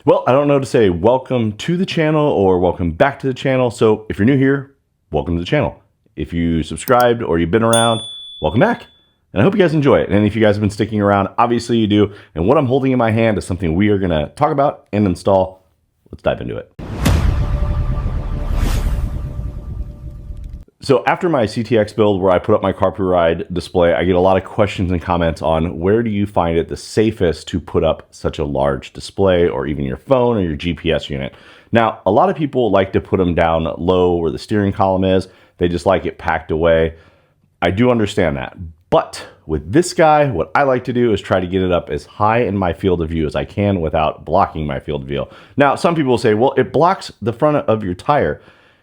Well, I don't know to say welcome to the channel or welcome back to the channel. So if you're new here, welcome to the channel. If you subscribed or you've been around, welcome back. And I hope you guys enjoy it. And if you guys have been sticking around, obviously you do. And what I'm holding in my hand is something we are gonna talk about and install. Let's dive into it. So after my CTX build where I put up my Carpuride display, I get a lot of questions and comments on where do you find it the safest to put up such a large display or even your phone or your GPS unit. Now, a lot of people like to put them down low where the steering column is. They just like it packed away. I do understand that. But with this guy, what I like to do is try to get it up as high in my field of view as I can without blocking my field of view. Now, some people will say, well, it blocks the front of your tire.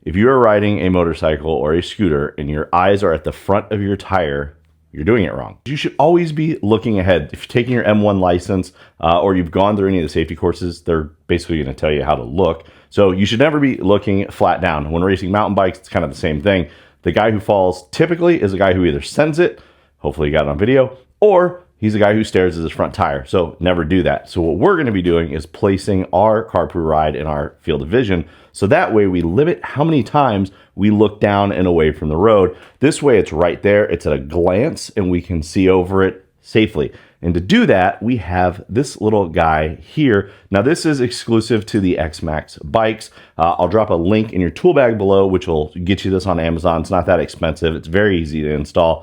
If you are riding a motorcycle or a scooter and your eyes are at the front of your tire, you're doing it wrong. You should always be looking ahead. If you're taking your M1 license or you've gone through any of the safety courses, they're basically going to tell you how to look. So you should never be looking flat down. When racing mountain bikes, it's kind of the same thing. The guy who falls typically is the guy who either sends it, hopefully you got it on video, or he's the guy who stares at his front tire. So never do that. So what we're going to be doing is placing our Carpuride in our field of vision. So that way we limit how many times we look down and away from the road. This way it's right there. It's at a glance and we can see over it safely. And to do that, we have this little guy here. Now this is exclusive to the XMAX bikes. I'll drop a link in your tool bag below, which will get you this on Amazon. It's not that expensive. It's very easy to install.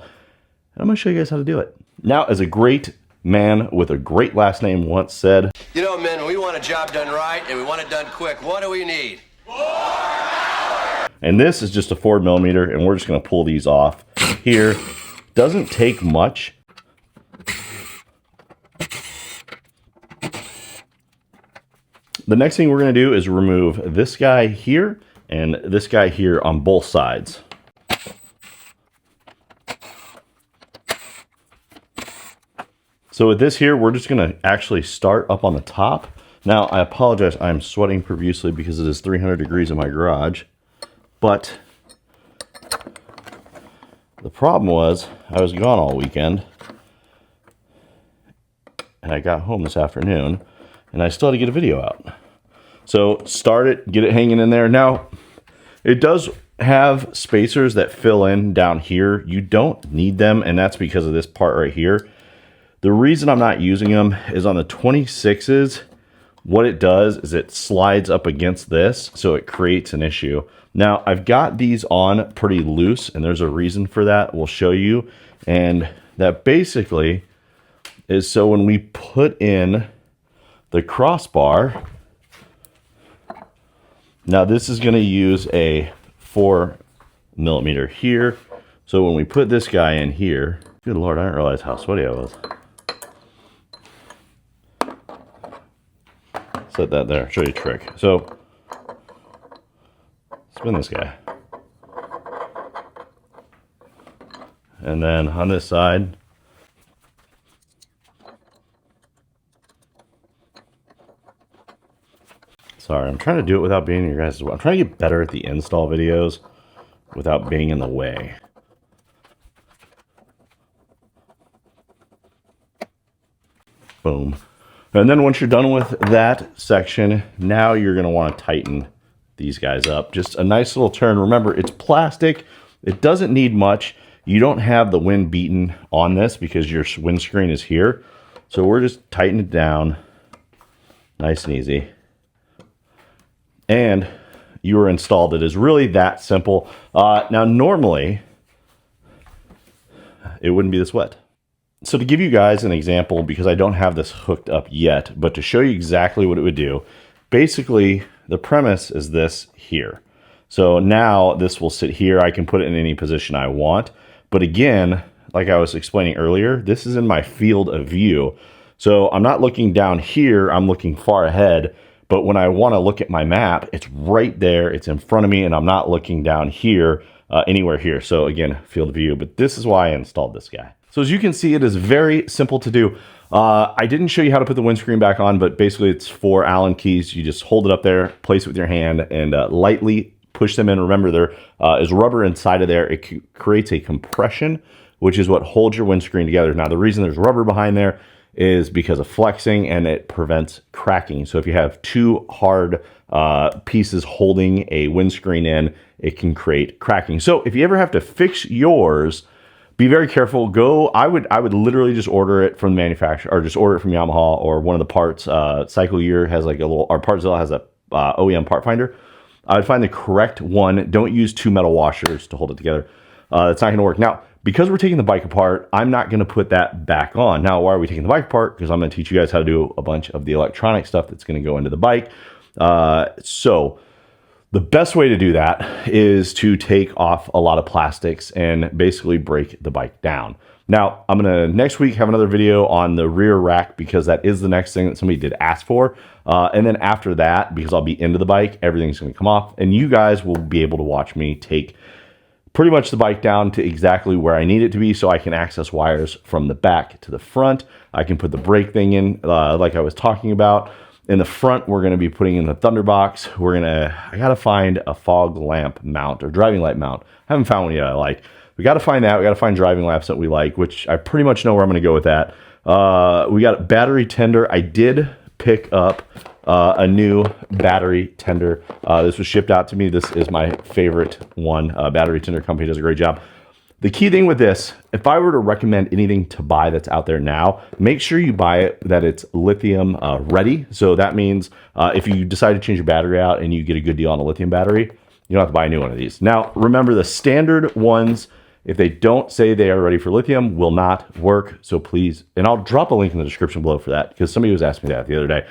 And I'm gonna show you guys how to do it. Now, as a great man with a great last name once said, you know, men, we want a job done right and we want it done quick. What do we need? And this is just a 4mm, and we're just going to pull these off here. Doesn't take much. The next thing we're going to do is remove this guy here and this guy here on both sides. So with this here, we're just going to actually start up on the top. Now, I apologize, I'm sweating profusely because it is 300 degrees in my garage. But the problem was I was gone all weekend. And I got home this afternoon and I still had to get a video out. So start it, get it hanging in there. Now, it does have spacers that fill in down here. You don't need them, and that's because of this part right here. The reason I'm not using them is on the 26s, what it does is it slides up against this, so it creates an issue. Now, I've got these on pretty loose, and there's a reason for that. We'll show you. And that basically is so when we put in the crossbar, now this is going to use a 4mm here. So when we put this guy in here, good Lord, I didn't realize how sweaty I was. Set that there, show you a trick. So, spin this guy. And then on this side, sorry, I'm trying to do it without being in your guys' way. I'm trying to get better at the install videos without being in the way. Boom. And then once you're done with that section, now you're going to want to tighten these guys up. Just a nice little turn. Remember, it's plastic. It doesn't need much. You don't have the wind beaten on this because your windscreen is here. So we're just tightening it down. Nice and easy. And you are installed. It is really that simple. Now, normally, it wouldn't be this wet. So to give you guys an example, because I don't have this hooked up yet, but to show you exactly what it would do, basically the premise is this here. So now this will sit here. I can put it in any position I want. But again, like I was explaining earlier, this is in my field of view. So I'm not looking down here, I'm looking far ahead. But when I want to look at my map, it's right there, it's in front of me, and I'm not looking down here, anywhere here. So again, field of view, but this is why I installed this guy. So as you can see, it is very simple to do. I didn't show you how to put the windscreen back on, but basically it's 4 Allen keys. You just hold it up there, place it with your hand, and lightly push them in. Remember, there is rubber inside of there. It creates a compression, which is what holds your windscreen together. Now, the reason there's rubber behind there is because of flexing, and it prevents cracking. So if you have two hard pieces holding a windscreen in, it can create cracking. So if you ever have to fix yours, be very careful. I would literally just order it from the manufacturer, or just order it from Yamaha or one of the parts. Cycle Year has like a little, or Partzilla has a OEM part finder. I would find the correct one. Don't use two metal washers to hold it together. That's not going to work. Now, because we're taking the bike apart, I'm not going to put that back on. Now, why are we taking the bike apart? Because I'm going to teach you guys how to do a bunch of the electronic stuff that's going to go into the bike. So the best way to do that is to take off a lot of plastics and basically break the bike down. Now, I'm going to next week have another video on the rear rack, because that is the next thing that somebody did ask for. And then after that, because I'll be into the bike, everything's going to come off, and you guys will be able to watch me take pretty much the bike down to exactly where I need it to be, so I can access wires from the back to the front. I can put the brake thing in, like I was talking about. In the front, we're going to be putting in the Thunderbox. I got to find a fog lamp mount or driving light mount. I haven't found one yet I like. We got to find that. We got to find driving lamps that we like, which I pretty much know where I'm going to go with that. We got battery tender. I did pick up a new battery tender. This was shipped out to me. This is my favorite one. Battery tender company does a great job. The key thing with this, if I were to recommend anything to buy that's out there now, make sure you buy it that it's lithium ready. So that means if you decide to change your battery out and you get a good deal on a lithium battery, you don't have to buy a new one of these. Now, remember, the standard ones, if they don't say they are ready for lithium, will not work. So please, and I'll drop a link in the description below for that, because somebody was asking me that the other day.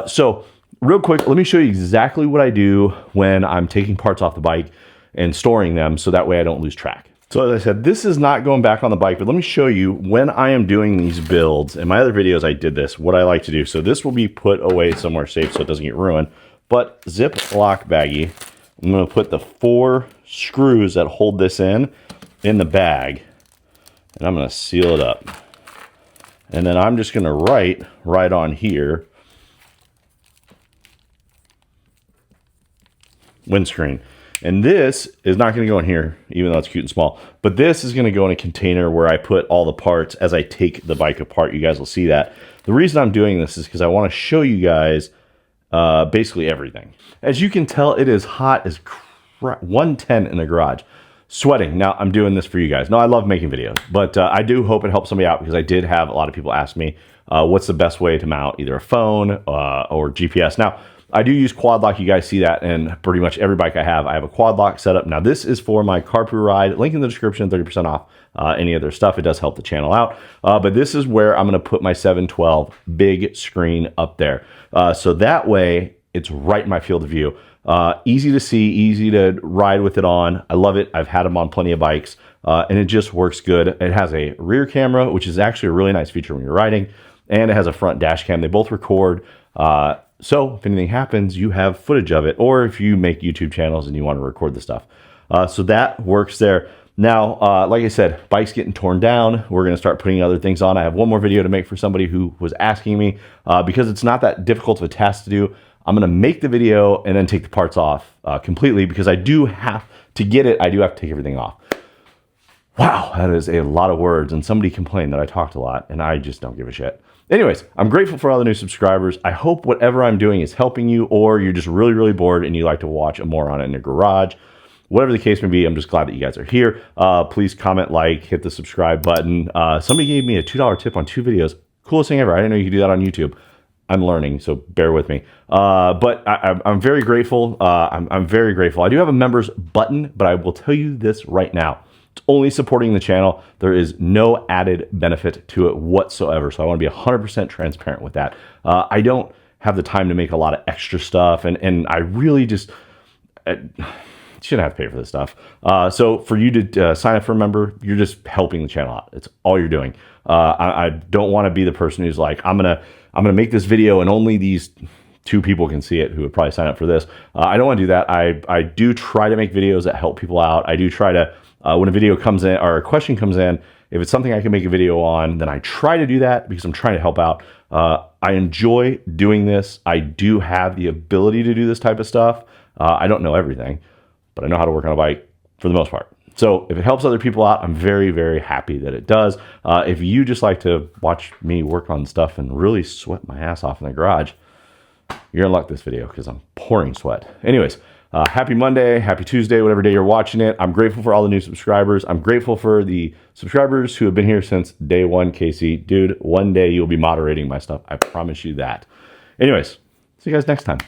So real quick, let me show you exactly what I do when I'm taking parts off the bike and storing them, so that way I don't lose track. So as I said, this is not going back on the bike, but let me show you when I am doing these builds. In my other videos, I did this, what I like to do. So this will be put away somewhere safe so it doesn't get ruined. But Ziploc baggie, I'm going to put the 4 screws that hold this in the bag, and I'm going to seal it up. And then I'm just going to write right on here, windscreen. And this is not going to go in here, even though it's cute and small. But this is going to go in a container where I put all the parts as I take the bike apart. You guys will see that. The reason I'm doing this is because I want to show you guys basically everything. As you can tell, it is hot as crap. 110 in the garage. Sweating. Now, I'm doing this for you guys. No, I love making videos. But I do hope it helps somebody out, because I did have a lot of people ask me what's the best way to mount either a phone or GPS. Now, I do use quad lock. You guys see that in pretty much every bike I have. I have a quad lock setup. Now, this is for my Carpuride. Link in the description, 30% off any other stuff. It does help the channel out. But this is where I'm going to put my 712 big screen up there. So that way, it's right in my field of view. Easy to see, easy to ride with it on. I love it. I've had them on plenty of bikes, and it just works good. It has a rear camera, which is actually a really nice feature when you're riding, and it has a front dash cam. They both record. So if anything happens, you have footage of it, or if you make YouTube channels and you want to record the stuff. So that works there. Now, like I said, bike's getting torn down. We're going to start putting other things on. I have one more video to make for somebody who was asking me, because it's not that difficult of a task to do. I'm going to make the video and then take the parts off completely, because I do have to get it. I do have to take everything off. Wow, that is a lot of words. And somebody complained that I talked a lot, and I just don't give a shit. Anyways, I'm grateful for all the new subscribers. I hope whatever I'm doing is helping you, or you're just really, really bored and you like to watch a moron in your garage. Whatever the case may be, I'm just glad that you guys are here. Please comment, like, hit the subscribe button. Somebody gave me a $2 tip on 2 videos. Coolest thing ever. I didn't know you could do that on YouTube. I'm learning, so bear with me. But I'm very grateful. I'm very grateful. I do have a members button, but I will tell you this right now. It's only supporting the channel. There is no added benefit to it whatsoever. So I want to be 100% transparent with that. I don't have the time to make a lot of extra stuff, and I really just shouldn't have to pay for this stuff. So for you to sign up for a member, you're just helping the channel out. It's all you're doing. I don't want to be the person who's like, I'm gonna make this video and only these 2 people can see it who would probably sign up for this. I don't want to do that. I do try to make videos that help people out. I do try to, when a video comes in or a question comes in, if it's something I can make a video on, then I try to do that because I'm trying to help out. I enjoy doing this. I do have the ability to do this type of stuff. I don't know everything, but I know how to work on a bike for the most part. So if it helps other people out, I'm very, very happy that it does. If you just like to watch me work on stuff and really sweat my ass off in the garage, you're gonna like this video because I'm pouring sweat. Anyways, happy Monday, happy Tuesday, whatever day you're watching it. I'm grateful for all the new subscribers. I'm grateful for the subscribers who have been here since day one. Casey, dude, one day you'll be moderating my stuff. I promise you that. Anyways, see you guys next time.